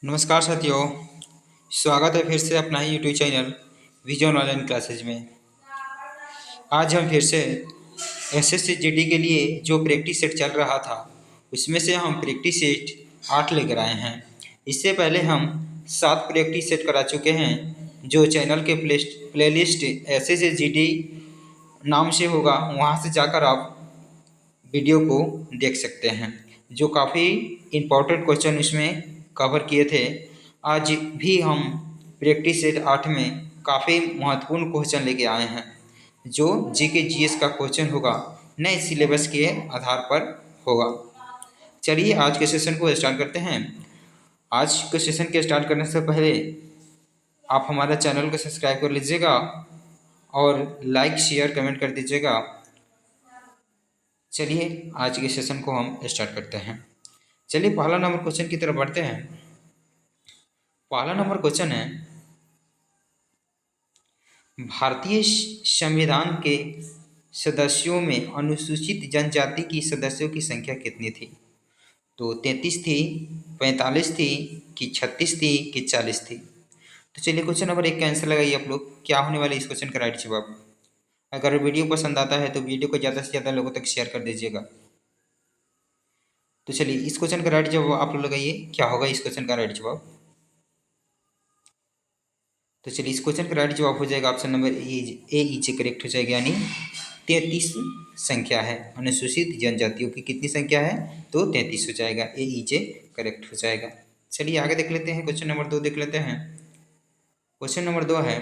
नमस्कार साथियों। स्वागत है फिर से अपना ही YouTube channel Vision online classes में। आज हम फिर से एसएससी जीडी के लिए जो प्रैक्टिस सेट चल रहा था उसमें से हम प्रैक्टिस सेट 8 लेकर आए हैं। इससे पहले हम 7 प्रैक्टिस सेट करा चुके हैं जो चैनल के प्लेलिस्ट एसएससी जीडी नाम से होगा, वहाँ से जाकर आप वीडियो को देख सकते हैं। जो काफ़ी इम्पोर्टेंट क्वेश्चन इसमें कवर किए थे। आज भी हम प्रैक्टिस सेट 8 में काफ़ी महत्वपूर्ण क्वेश्चन लेके आए हैं जो जीके जीएस का क्वेश्चन होगा, नए सिलेबस के आधार पर होगा। चलिए आज के सेशन को स्टार्ट करते हैं। आज के सेशन के स्टार्ट करने से पहले आप हमारा चैनल को सब्सक्राइब कर लीजिएगा और लाइक शेयर कमेंट कर दीजिएगा। चलिए आज के सेशन को हम स्टार्ट करते हैं। चलिए पहला नंबर क्वेश्चन की तरफ बढ़ते हैं। पहला नंबर क्वेश्चन है, भारतीय संविधान के सदस्यों में अनुसूचित जनजाति की सदस्यों की संख्या कितनी थी? तो 33 थी, 45 थी कि 36 थी कि 40 थी? तो चलिए क्वेश्चन नंबर 1 का आंसर लगाइए आप लोग। क्या होने वाला है इस क्वेश्चन का राइट जवाब? अगर वीडियो पसंद आता है तो वीडियो को ज़्यादा से ज़्यादा लोगों तक शेयर कर दीजिएगा। तो चलिए इस क्वेश्चन का राइट जवाब आप लोग लगाइए। क्या होगा इस क्वेश्चन का राइट जवाब? तो चलिए इस क्वेश्चन का राइट जवाब हो जाएगा option number A is correct हो जाएगा, यानी 33 संख्या है। अनुसूचित जनजातियों की कितनी संख्या है? तो 33 हो जाएगा। ए इज करेक्ट हो जाएगा। चलिए आगे देख लेते हैं। क्वेश्चन नंबर 2 देख लेते हैं। क्वेश्चन नंबर 2 है,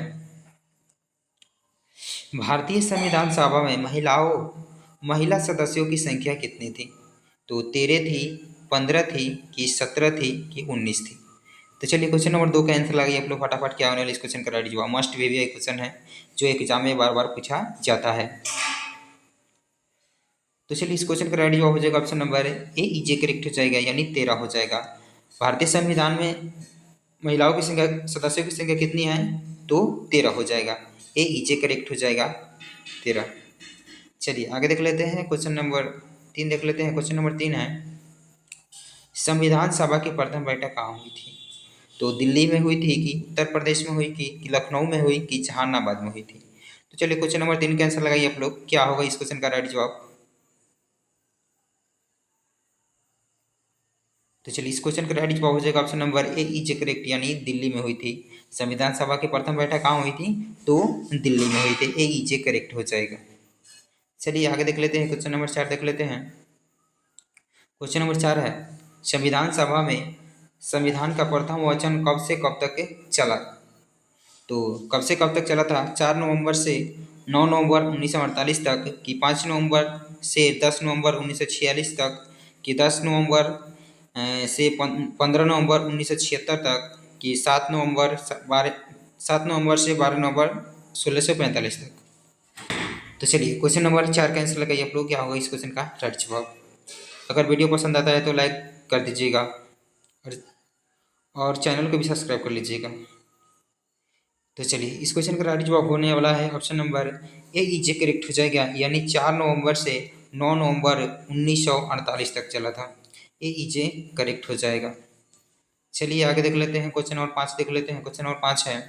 भारतीय संविधान सभा में महिला सदस्यों की संख्या कितनी थी? तो 13 थी, 15 थी कि 17 थी कि 19 थी? तो चलिए क्वेश्चन नंबर 2 का आंसर लगाइए आप लोग फटाफट। क्या होने वाला इस क्वेश्चन का राइट जवाब? मस्ट भी एक क्वेश्चन है जो एग्जाम में बार बार पूछा जाता है। तो चलिए इस क्वेश्चन का राइट जवाब हो जाएगा ऑप्शन नंबर ए इजे करेक्ट हो जाएगा, यानी 13 हो जाएगा। भारतीय संविधान में महिलाओं की संख्या, सदस्यों की संख्या कितनी है? तो 13 हो जाएगा। ए इजे करेक्ट हो जाएगा 13। चलिए आगे देख लेते हैं। क्वेश्चन नंबर 3 देख लेते हैं। क्वेश्चन नंबर 3 है, संविधान सभा की प्रथम बैठक कहाँ हुई थी? तो दिल्ली में हुई थी कि उत्तर प्रदेश में हुई कि लखनऊ में हुई कि जहानाबाद में हुई थी? तो चलिए क्वेश्चन नंबर 3 का आंसर लगाइए आप लोग। क्या होगा इस क्वेश्चन का राइट जवाब? तो चलिए इस क्वेश्चन का राइट जवाब हो जाएगा option number A is correct, यानी दिल्ली में हुई थी। संविधान सभा की प्रथम बैठक कहाँ हुई थी? तो दिल्ली में हुई थी। ए इज करेक्ट हो जाएगा। चलिए आगे देख लेते हैं। क्वेश्चन नंबर 4 देख लेते हैं। क्वेश्चन नंबर 4 है, संविधान सभा में संविधान का प्रथम वाचन कब से कब तक चला? तो कब से कब तक चला था? 4 नवंबर से 9 नवंबर 1948 तक कि 5 नवंबर से 10 नवंबर 1946 तक कि 10 नवंबर से 15 नवंबर 1976 तक कि 7 नवंबर से 12 नवंबर 1645 तक? तो चलिए क्वेश्चन नंबर 4 का आंसर लगाइए आप लोग। क्या होगा इस क्वेश्चन का राइट जवाब? अगर वीडियो पसंद आता है तो लाइक कर दीजिएगा और चैनल को भी सब्सक्राइब कर लीजिएगा। तो चलिए इस क्वेश्चन का राइट जवाब होने वाला है option number A is correct हो जाएगा, यानी 4 नवंबर से 9 नवंबर 1948 तक चला था। ए इज करेक्ट हो जाएगा। चलिए आगे देख लेते हैं। क्वेश्चन नंबर 5 देख लेते हैं। क्वेश्चन नंबर 5 है,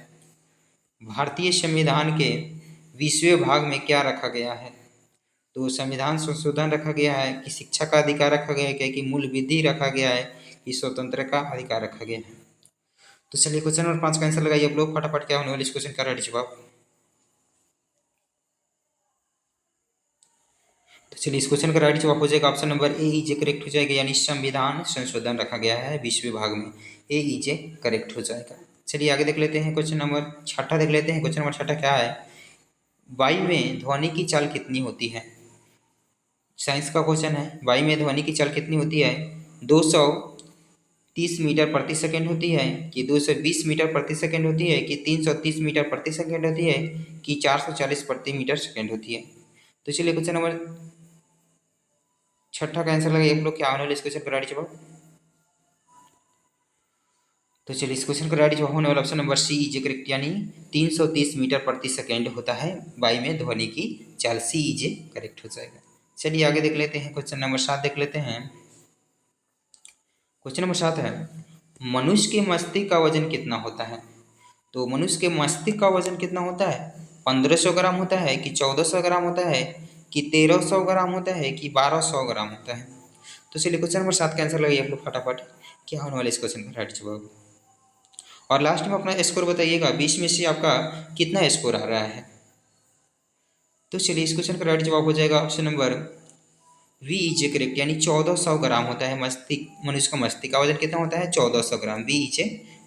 भारतीय संविधान के 20वें भाग में क्या रखा गया है? तो संविधान संशोधन रखा गया है कि शिक्षा का अधिकार रखा गया है कि मूल विधि रखा गया है कि स्वतंत्र का अधिकार रखा गया है? तो चलिए क्वेश्चन नंबर 5 का आंसर लगाइए आप लोग फटाफट। क्या होने वाला इस क्वेश्चन का राइट जवाब? तो चलिए इस क्वेश्चन का राइट जवाब हो जाएगा option number A is correct हो जाएगा, यानी संविधान संशोधन रखा गया है 20वें भाग में। ए इज करेक्ट हो जाएगा। चलिए आगे देख लेते हैं। क्वेश्चन नंबर 6 देख लेते हैं। क्वेश्चन नंबर 6 क्या है, वायु में ध्वनि की चाल कितनी होती है? साइंस का क्वेश्चन है। वायु में ध्वनि की चाल कितनी होती है? 230 मीटर प्रति सेकंड होती है कि 220 मीटर प्रति सेकंड होती है कि 330 मीटर प्रति सेकंड होती है कि 440 प्रति मीटर सेकंड होती है? तो चलिए क्वेश्चन नंबर 6 का आंसर लगाइए आप लोग। क्या होने वाला इस क्वेश्चन का राइट जवाब? तो चलिए इस क्वेश्चन का राइट जवाब होने वाला option number C is correct, यानी 330 मीटर प्रति सेकंड होता है वायु में ध्वनि की चाल। सी इज करेक्ट हो जाएगा। चलिए आगे देख लेते हैं। क्वेश्चन नंबर 7 देख लेते हैं। क्वेश्चन नंबर 7 है, मनुष्य के मस्तिष्क का वजन कितना होता है? तो मनुष्य के मस्तिष्क का वजन कितना होता है? 1500 ग्राम होता है कि 1400 ग्राम होता है कि 1300 ग्राम होता है कि 1200 ग्राम होता है? तो चलिए क्वेश्चन नंबर 7 का आंसर लगाइए आप लोग फटाफट। क्या होने वाला इस क्वेश्चन का राइट जवाब? और लास्ट में अपना स्कोर बताइएगा, 20 में से आपका कितना स्कोर आ रहा है? तो चलिए इस क्वेश्चन का राइट जवाब हो जाएगा option number B is a correct, यानी 1400 ग्राम होता है मस्तिष्क। मनुष्य का मस्तिष्क का वजन कितना होता है? 1400 ग्राम। वी इज ए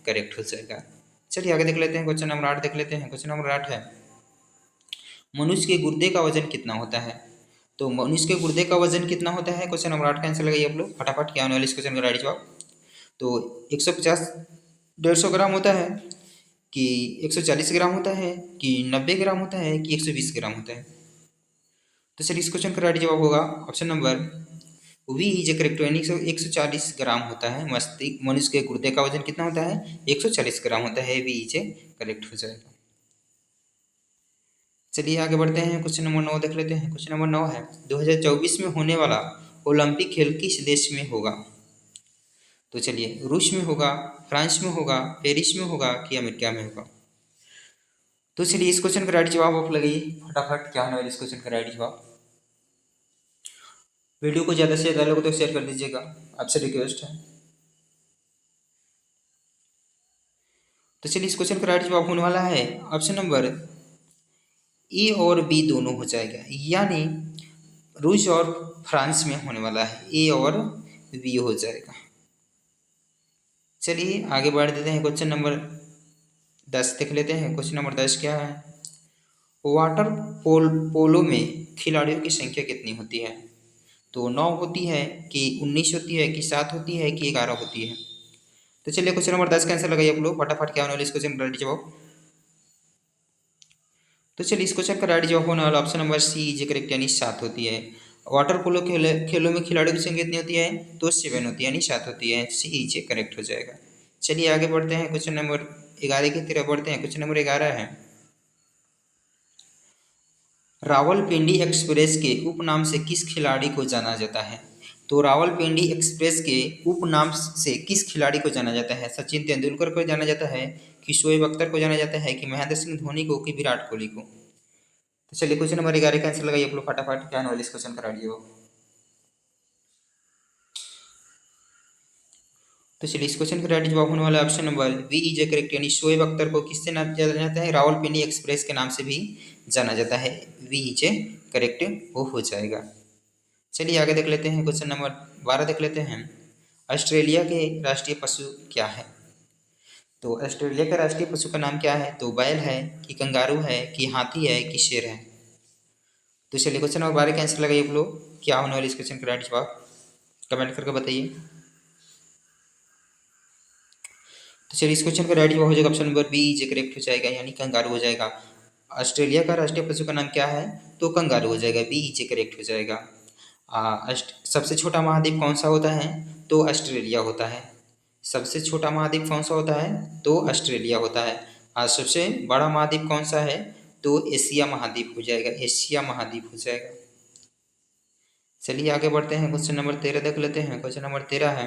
करेक्ट हो जाएगा। चलिए आगे देख लेते हैं, क्वेश्चन नंबर 8 देख लेते हैं। क्वेश्चन नंबर 8 है, मनुष्य के गुर्दे का वजन कितना होता है? तो मनुष्य के गुर्दे का वजन कितना होता है? क्वेश्चन नंबर 8 का आंसर लगाइए आप लोग फटाफट। क्या होने वाला इस क्वेश्चन का राइट जवाब? तो 150 150 ग्राम होता है कि 140 ग्राम होता है कि 90 ग्राम होता है कि 120 ग्राम होता है? तो चलिए इस क्वेश्चन का राइट जवाब होगा option number B is a correct, यानी 140 ग्राम होता है। मस्तिष्क मनुष्य के गुर्दे का वजन कितना होता है? 140 ग्राम होता है। वी इज ए करेक्ट हो जाएगा। चलिए आगे बढ़ते हैं, क्वेश्चन नंबर 9 देख लेते हैं। क्वेश्चन नंबर 9 है, 2024 में होने वाला ओलंपिक खेल किस देश में होगा? तो चलिए रूस में होगा, फ्रांस में होगा, पेरिस में होगा कि अमेरिका में होगा? तो चलिए इस क्वेश्चन का राइट जवाब आप लगाइए फटाफट। क्या होने वाला इस क्वेश्चन का राइट जवाब? वीडियो को ज़्यादा से ज़्यादा लोगों तक शेयर कर दीजिएगा, आपसे रिक्वेस्ट है। तो चलिए इस क्वेश्चन का राइट जवाब होने वाला है ऑप्शन नंबर ए और बी दोनों हो जाएगा, यानी रूस और फ्रांस में होने वाला है। ए और बी हो जाएगा। चलिए आगे बढ़ देते हैं, क्वेश्चन नंबर 10 देख लेते हैं। क्वेश्चन नंबर 10 क्या है, वाटर पोलो में खिलाड़ियों की संख्या कितनी होती है? तो 9 होती है कि 19 होती है कि 7 होती है कि 11 होती है? तो चलिए क्वेश्चन नंबर 10 का आंसर लगाइए आप लोग फटाफट। क्या होने वाला इस क्वेश्चन का राइट जवाब? तो चलिए इस क्वेश्चन का राइट जवाब होने वाला option number C is correct, यानी 7 होती है। वाटर पोलो खेलों में खिलाड़ियों की संख्या कितनी होती है? तो 7 होती है, यानी 7 होती है। सी इज करेक्ट हो जाएगा। चलिए आगे बढ़ते हैं, क्वेश्चन नंबर 11 की तरफ बढ़ते हैं। क्वेश्चन नंबर 11 है, रावलपिंडी एक्सप्रेस के उपनाम से किस खिलाड़ी को जाना जाता है? तो रावलपिंडी एक्सप्रेस के उपनाम से किस खिलाड़ी को जाना जाता है? सचिन तेंदुलकर को जाना जाता है कि शोएब अख्तर को जाना जाता है कि महेंद्र सिंह धोनी को कि विराट कोहली को? तो चलिए क्वेश्चन नंबर 11 का आंसर लगाइए आप लोग फटाफट। क्या नॉलेज क्वेश्चन करा दिए हो? तो चलिए इस क्वेश्चन का राइट जवाब होने वाला है option number B is correct, यानी शोएब अख्तर को किससे नाम जाना जाता है? रावलपिंडी एक्सप्रेस के नाम से भी जाना जाता है। वी इज करेक्ट वो हो जाएगा। चलिए आगे देख लेते हैं, क्वेश्चन नंबर 12 देख लेते हैं। ऑस्ट्रेलिया के राष्ट्रीय पशु क्या है? तो ऑस्ट्रेलिया के राष्ट्रीय पशु का नाम क्या है? तो बैल है कि कंगारू है कि हाथी है कि शेर है? तो चलिए क्वेश्चन नंबर 12 का आंसर लगाइए आप लोग। क्या होने वाले इस क्वेश्चन का राइट जवाब कमेंट करके बताइए। तो चलिए इस क्वेश्चन का राइट जवाब हो जाएगा option number B is correct हो जाएगा, यानी कंगारू हो जाएगा। ऑस्ट्रेलिया का राष्ट्रीय पशु का नाम क्या है? तो कंगारू हो जाएगा। बी इज करेक्ट हो जाएगा। सबसे छोटा महाद्वीप कौन सा होता है? तो ऑस्ट्रेलिया होता है। सबसे छोटा महाद्वीप कौन सा होता है? तो ऑस्ट्रेलिया होता है। और सबसे बड़ा महाद्वीप कौन सा है? तो एशिया महाद्वीप हो जाएगा। एशिया महाद्वीप हो जाएगा। चलिए आगे बढ़ते हैं, क्वेश्चन नंबर 13 देख लेते हैं। क्वेश्चन नंबर 13 है,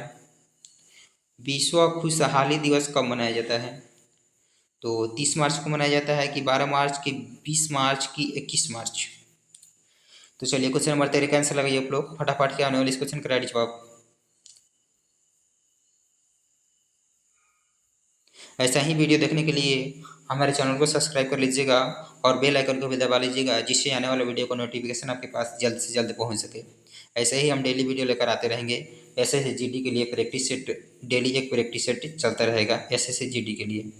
विश्व खुशहाली दिवस कब मनाया जाता है? तो 30 मार्च को मनाया जाता है कि 12 मार्च की 20 मार्च की 21 मार्च? तो चलिए क्वेश्चन नंबर 13 का आंसर लगाइए आप लोग फटाफट। क्या आने वाले इस क्वेश्चन का राइट जवाब? ऐसा ही वीडियो देखने के लिए हमारे चैनल को सब्सक्राइब कर लीजिएगा और बेल आइकन को भी दबा लीजिएगा, जिससे आने वाले वीडियो का नोटिफिकेशन आपके पास जल्द से जल्द पहुंच सके। ऐसे ही हम डेली वीडियो लेकर आते रहेंगे। एसएससी जीडी के लिए प्रैक्टिस सेट डेली एक प्रैक्टिस सेट चलता रहेगा एसएससी जीडी के लिए।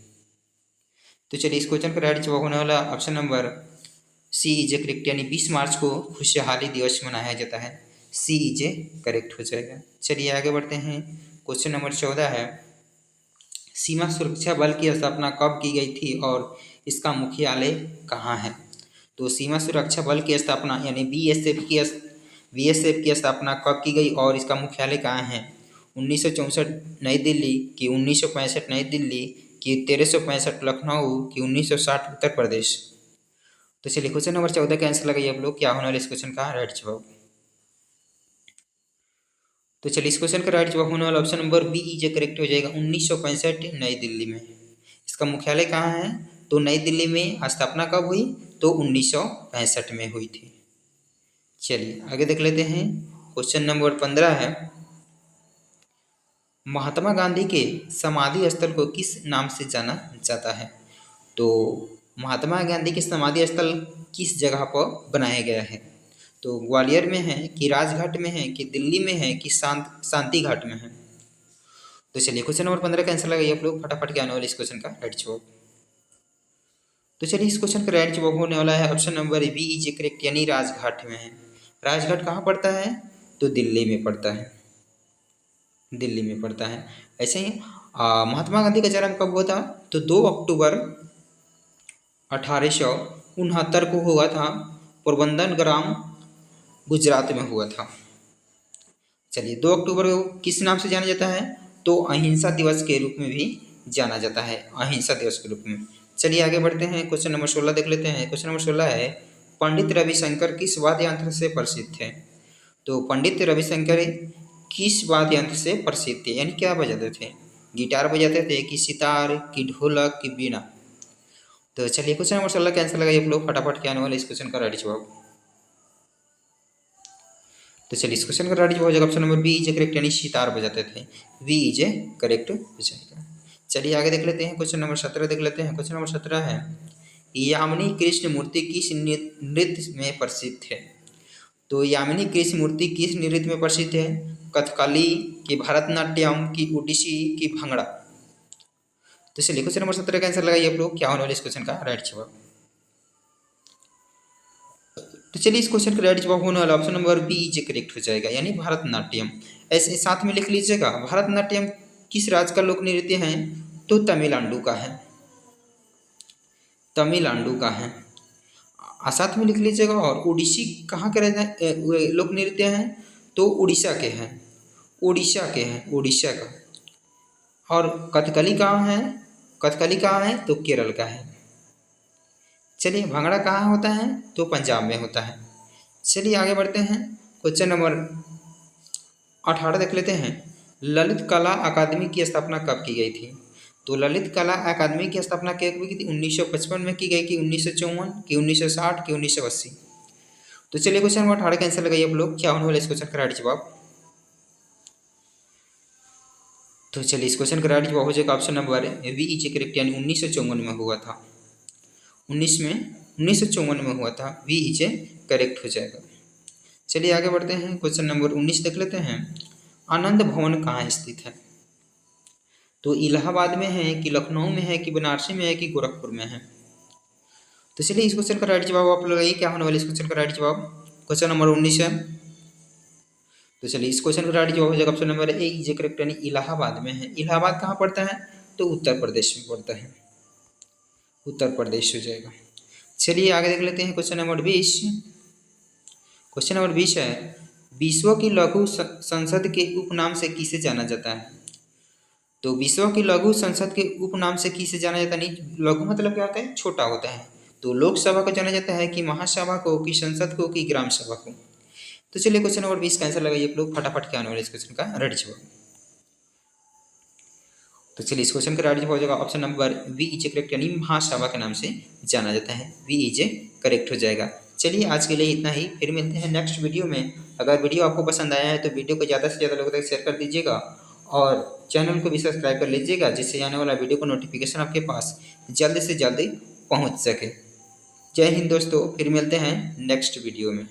तो चलिए इस क्वेश्चन का राइट जवाब होने वाला option number C is correct, यानी 20 मार्च को खुशहाली दिवस मनाया जाता है। सी इज करेक्ट हो जाएगा। चलिए आगे बढ़ते हैं, क्वेश्चन नंबर 14 है, सीमा सुरक्षा बल की स्थापना कब की गई थी और इसका मुख्यालय कहाँ है? तो सीमा सुरक्षा बल की स्थापना यानी बीएसएफ की स्थापना कब की गई और इसका मुख्यालय कहाँ है? 1964 नई दिल्ली कि 1965 नई दिल्ली कि 1365 लखनऊ कि 1960 उत्तर प्रदेश? तो चलिए क्वेश्चन नंबर 14 का आंसर लगाइए आप लोग। क्या होने वाला इस क्वेश्चन का राइट जवाब? तो चलिए इस क्वेश्चन का राइट जवाब होने वाला option number B is correct हो जाएगा। 1965 नई दिल्ली में। इसका मुख्यालय कहाँ है? तो नई दिल्ली में स्थापना कब हुई? तो 1965 में हुई थी। चलिए आगे देख लेते हैं। क्वेश्चन नंबर 15 है, महात्मा गांधी के समाधि स्थल को किस नाम से जाना जाता है? तो महात्मा गांधी के समाधि स्थल किस जगह पर बनाया गया है? तो ग्वालियर में है कि राजघाट में है कि दिल्ली में है कि शांति घाट में है? तो चलिए क्वेश्चन नंबर 15 का आंसर लगाइए आप लोग फटाफट के आने वाले इस क्वेश्चन का राइट जवाब। तो चलिए इस क्वेश्चन का राइट जवाब होने वाला है option number B is correct, यानी राजघाट में है। राजघाट कहाँ पड़ता है? तो दिल्ली में पड़ता है, दिल्ली में पड़ता है। ऐसे ही महात्मा गांधी का जन्म कब हुआ था? तो 2 अक्टूबर 1869 को हुआ था। पोरबंदर ग्राम गुजरात में हुआ था। चलिए 2 अक्टूबर को किस नाम से जाना जाता है? तो अहिंसा दिवस के रूप में भी जाना जाता है, अहिंसा दिवस के रूप में। चलिए आगे बढ़ते हैं, क्वेश्चन नंबर 16 देख लेते हैं। क्वेश्चन नंबर 16 है, पंडित रविशंकर किस वाद्य यंत्र से प्रसिद्ध थे? तो पंडित रविशंकर किस वाद्य यंत्र से प्रसिद्ध थे, यानी क्या बजाते थे? गिटार बजाते थे कि सितार कि ढोलक कि बीना? तो चलिए क्वेश्चन नंबर 16 का आंसर लगाइए आप लोग फटाफट के आने वाले इस क्वेश्चन का राइट जवाब। तो चलिए इस क्वेश्चन का राइट जवाब हो जाएगा option number B is correct, यानी सितार बजाते थे। बी इज करेक्ट हो जाएगा। चलिए आगे देख लेते हैं, क्वेश्चन नंबर 17 देख लेते हैं। क्वेश्चन नंबर 17 है, यामिनी कृष्ण मूर्ति किस नृत्य में प्रसिद्ध है? तो यामिनी कृष्ण मूर्ति किस नृत्य में प्रसिद्ध है? कथकली कि भरतनाट्यम कि ओडिसी कि भंगड़ा? तो चलिए क्वेश्चन नंबर 17 का आंसर लगाइए आप लोग, क्या होने वाले इस क्वेश्चन का राइट जवाब। तो चलिए इस क्वेश्चन का राइट जवाब होने वाला option number B is correct हो जाएगा, यानी भरतनाट्यम। ऐसे साथ में लिख लीजिएगा, भरतनाट्यम किस राज्य का लोक नृत्य है? तो तमिलनाडु का है, तमिलनाडु का है। साथ में लिख लीजिएगा। और ओडिसी कहाँ के लोक नृत्य हैं? तो उड़ीसा के हैं, उड़ीसा के हैं, उड़ीसा का। और कथकली कहाँ है? कथकली कहाँ है? तो केरल का है। चलिए भंगड़ा कहाँ होता है? तो पंजाब में होता है। चलिए आगे बढ़ते हैं, क्वेश्चन नंबर 18 देख लेते हैं। ललित कला अकादमी की स्थापना कब की गई थी? तो ललित कला अकादमी की स्थापना कब की थी? 1955 में की गई कि 1954 कि 1960 कि 1980? तो चलिए क्वेश्चन नंबर 18 का आंसर लगाइए आप लोग, क्या होने वाला इस क्वेश्चन का राइट जवाब। तो चलिए इस क्वेश्चन का राइट जवाब हो जाएगा option number B is correct, यानी 1954 में हुआ था। 1954 में हुआ था, बी इज करेक्ट हो जाएगा। चलिए आगे बढ़ते हैं, क्वेश्चन नंबर 19 देख लेते हैं। आनंद भवन कहाँ स्थित है? तो इलाहाबाद में है कि लखनऊ में है कि बनारसी में है कि गोरखपुर में है? तो चलिए इस क्वेश्चन का राइट जवाब आप लगाइए, क्या होने वाला इस क्वेश्चन का राइट जवाब। क्वेश्चन नंबर 19 है। तो चलिए इस क्वेश्चन का राइट जवाब हो जाएगा option number A is correct, यानी इलाहाबाद में है। इलाहाबाद कहाँ पड़ता है? तो उत्तर प्रदेश में पड़ता है, उत्तर प्रदेश हो जाएगा। चलिए आगे देख लेते हैं, क्वेश्चन नंबर 20। क्वेश्चन नंबर 20 है, विश्व की लघु संसद के उपनाम से किसे जाना जाता है? तो विश्व की लघु संसद के उपनाम से किसे जाना जाता है? नहीं, लघु मतलब क्या होता है? छोटा होता है। तो लोकसभा को जाना जाता है कि महासभा को कि संसद को कि ग्राम सभा को? तो चलिए क्वेश्चन नंबर 20 का आंसर लगाइए आप लोग फटाफट के आने वाले इस क्वेश्चन का राइट जवाब। तो चलिए इस क्वेश्चन का राइट जवाब हो जाएगा option number B is correct, यानी महासभा के नाम से जाना जाता है। बी इज करेक्ट हो जाएगा। चलिए आज के लिए इतना ही, फिर मिलते हैं नेक्स्ट वीडियो में। अगर वीडियो आपको पसंद आया है तो वीडियो को ज़्यादा से ज़्यादा लोगों तक शेयर कर दीजिएगा और चैनल को भी सब्सक्राइब कर लीजिएगा, जिससे आने वाला वीडियो का नोटिफिकेशन आपके पास जल्द से जल्द पहुँच सके। जय हिंद दोस्तों, फिर मिलते हैं नेक्स्ट वीडियो में।